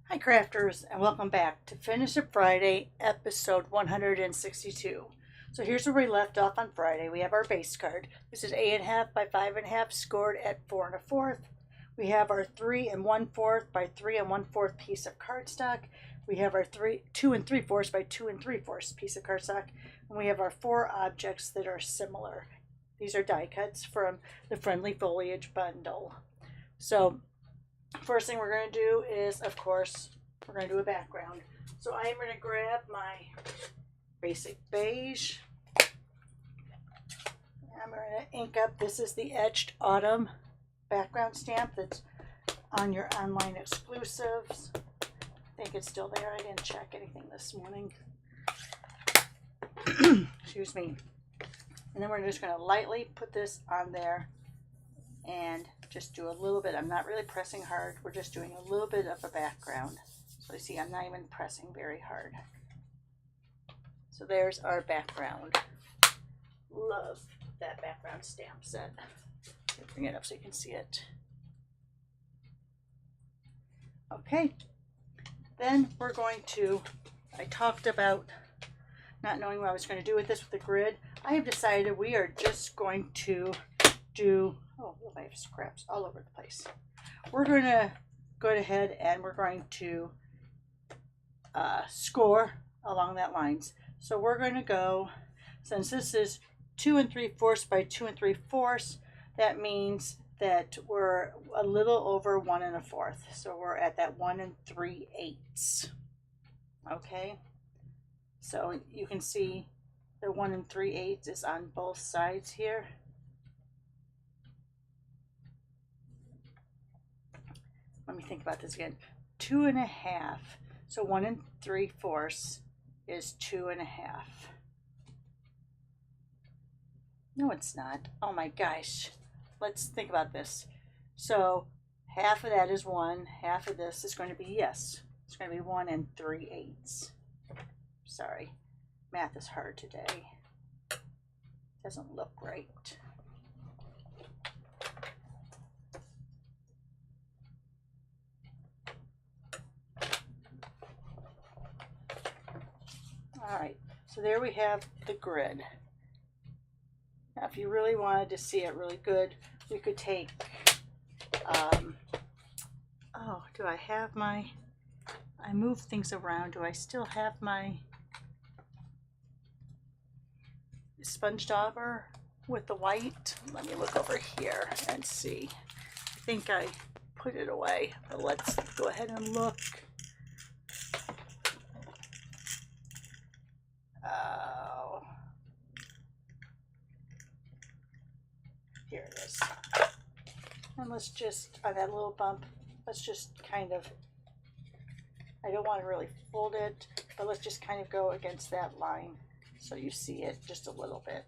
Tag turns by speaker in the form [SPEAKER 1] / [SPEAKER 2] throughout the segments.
[SPEAKER 1] Hi crafters, and welcome back to Finish It Friday, episode 162. So here's where we left off on Friday. We have our base card. This is 8.5 by 5.5, scored at 4 1/4. We have our 3 1/4 by 3 1/4 piece of cardstock. We have our 2 3/4 by 2 3/4 piece of cardstock. And we have our 4 objects that are similar. These are die cuts from the Friendly Foliage bundle. So first thing we're going to do is, of course, we're going to do a background. So I am going to grab my basic beige. I'm going to ink up. This is the Etched Autumn background stamp that's on your online exclusives. I think it's still there. I didn't check anything this morning. Excuse me. And then we're just going to lightly put this on there and just do a little bit. I'm not really pressing hard. We're just doing a little bit of a background. So you see, I'm not even pressing very hard. So there's our background. Love that background stamp set. Bring it up so you can see it. Okay. Then we're going to, I talked about not knowing what I was going to do with this with the grid. I have decided we are just going to do, oh, I have scraps all over the place. We're going to go ahead and we're going to score along that lines. So we're going to go, since this is 2 3/4 by 2 3/4, that means that we're a little over 1 1/4. So we're at that 1 3/8. Okay. So you can see the 1 3/8 is on both sides here. Let me think about this again. 2 1/2. So 1 3/4 is 2 1/2. No, it's not. Oh my gosh. Let's think about this. So half of that is 1. Half of this is going to be, yes, it's going to be 1 3/8. Sorry. Math is hard today. Doesn't look right. All right, so there we have the grid. Now, if you really wanted to see it really good, you could take, oh, do I have my, I moved things around. Do I still have my sponge dauber with the white? Let me look over here and see. I think I put it away, but let's go ahead and look. Here it is. And let's just, on that little bump, let's just kind of, I don't want to really fold it, but let's just kind of go against that line so you see it just a little bit.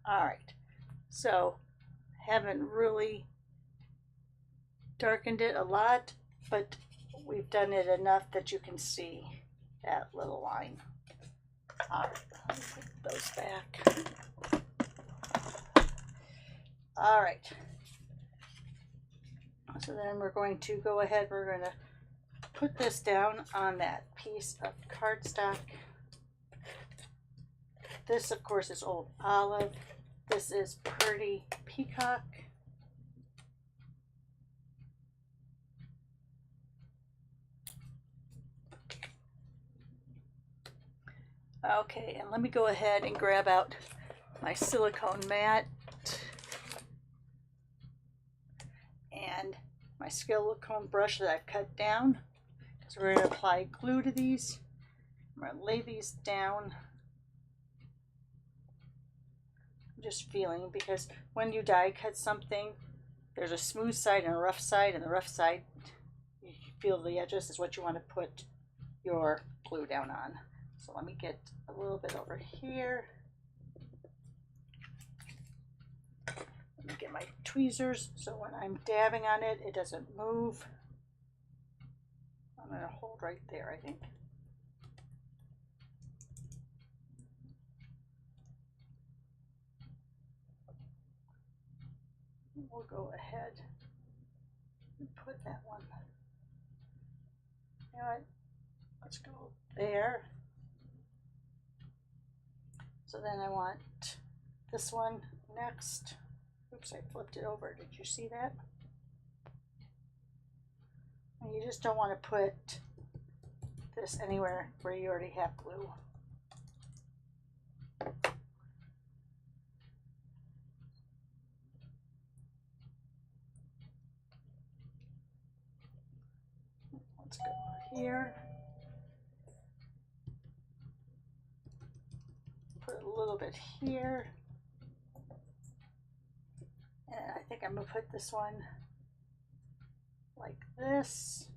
[SPEAKER 1] All right, so haven't really darkened it a lot, but we've done it enough that you can see that little line. All right, let me put those back. All right, so then we're going to go ahead, we're going to put this down on that piece of cardstock. This, of course, is Old Olive. This is Pretty Peacock. Okay, and let me go ahead and grab out my silicone mat and my silicone brush that I've cut down, because we're going to apply glue to these. I'm going to lay these down. I'm just feeling, because when you die cut something, there's a smooth side and a rough side, and the rough side, you feel the edges is what you want to put your glue down on. So let me get a little bit over here. Let me get my tweezers so when I'm dabbing on it, it doesn't move. I'm going to hold right there, I think. we'll go ahead and put that one. You know what? Let's go there. So then I want this one next. Oops, I flipped it over. Did you see that? And you just don't want to put this anywhere where you already have glue. Let's go here. Put a little bit here. And I think I'm going to put this one like this.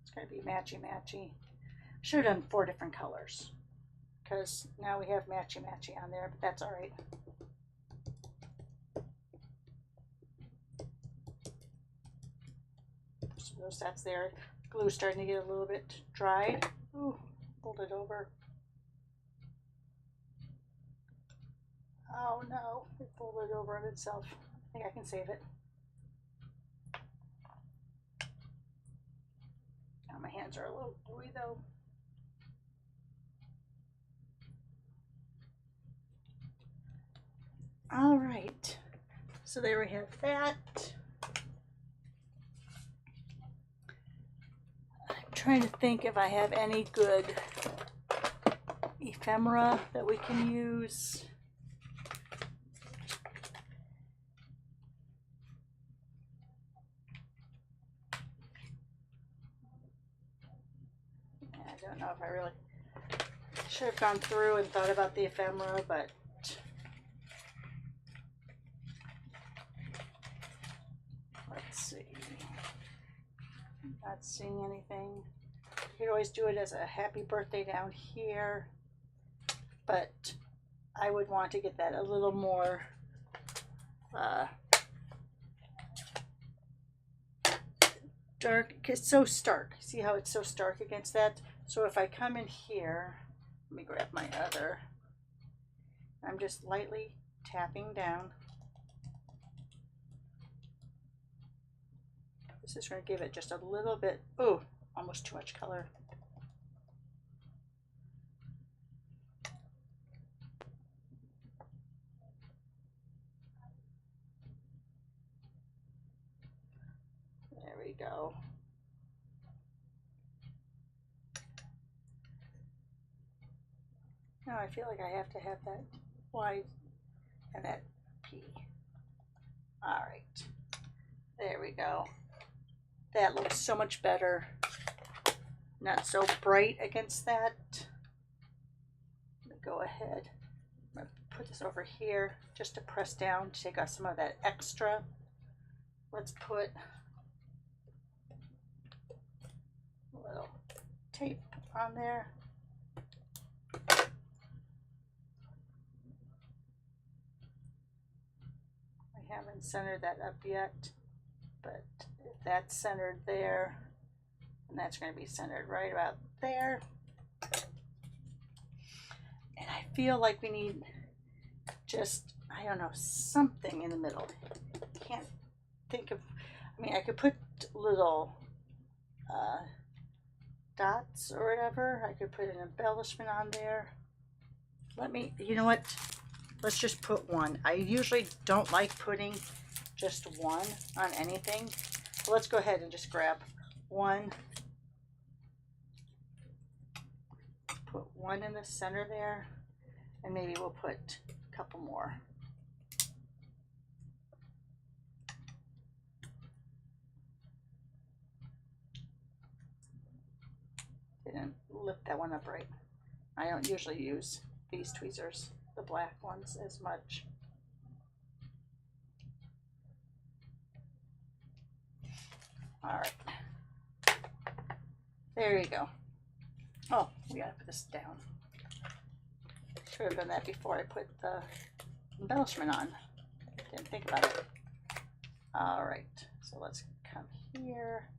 [SPEAKER 1] It's going to be matchy-matchy. Should have done 4 different colors because now we have matchy-matchy on there, but that's all right. So that's there. Glue's starting to get a little bit dried. Ooh, fold it over. Oh no, it folded over on itself. I think I can save it. Now my hands are a little gluey though. All right, so there we have that. I'm trying to think if I have any good ephemera that we can use. I don't know if I really should have gone through and thought about the ephemera, but let's see. Not seeing anything. You could always do it as a happy birthday down here, but I would want to get that a little more dark. It's so stark. See how it's so stark against that? So if I come in here, let me grab my other. I'm just lightly tapping down. This is going to give it just a little bit, oh, almost too much color. There we go. Now I feel like I have to have that Y and that P. All right, there we go. That looks so much better. Not so bright against that. Let me go ahead. I'm going to put this over here just to press down to take off some of that extra. Let's put a little tape on there. I haven't centered that up yet, but if that's centered there, and that's going to be centered right about there. And I feel like we need just, I don't know, something in the middle. Can't think of, I mean, I could put little dots or whatever. I could put an embellishment on there. Let me, you know what? Let's just put one. I usually don't like putting just one on anything. So let's go ahead and just grab one. Put one in the center there, and maybe we'll put a couple more. Didn't lift that one up right. I don't usually use these tweezers, the black ones, as much. All right, there you go. Oh, we gotta put this down. Should have done that before I put the embellishment on. Didn't think about it. All right, so let's come here.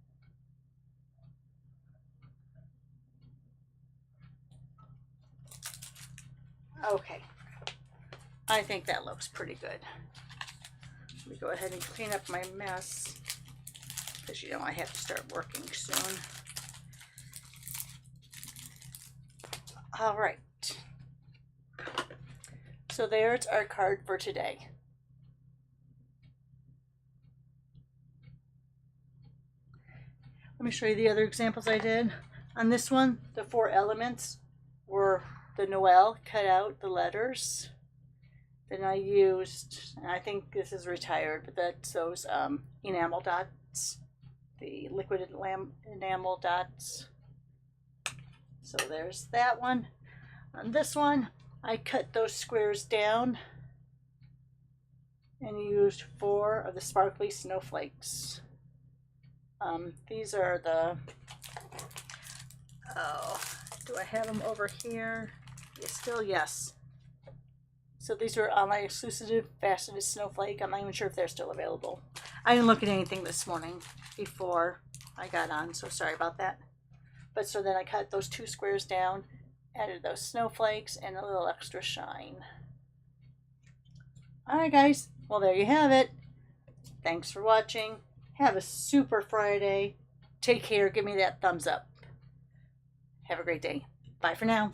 [SPEAKER 1] Okay, I think that looks pretty good. Let me go ahead and clean up my mess, because you know I have to start working soon. All right. So there's our card for today. Let me show you the other examples I did. On this one, the 4 elements were the Noel, cut out the letters. Then I used, and I think this is retired, but that's those enamel dots, the liquid enamel dots. So there's that one. On this one, I cut those squares down and used 4 of the sparkly snowflakes. These are the, oh, do I have them over here? Yes. So these are online exclusive faceted snowflake. I'm not even sure if they're still available. I didn't look at anything this morning before I got on, so sorry about that. But so then I cut those 2 squares down, added those snowflakes, and a little extra shine. Alright guys, well there you have it. Thanks for watching. Have a super Friday. Take care. Give me that thumbs up. Have a great day. Bye for now.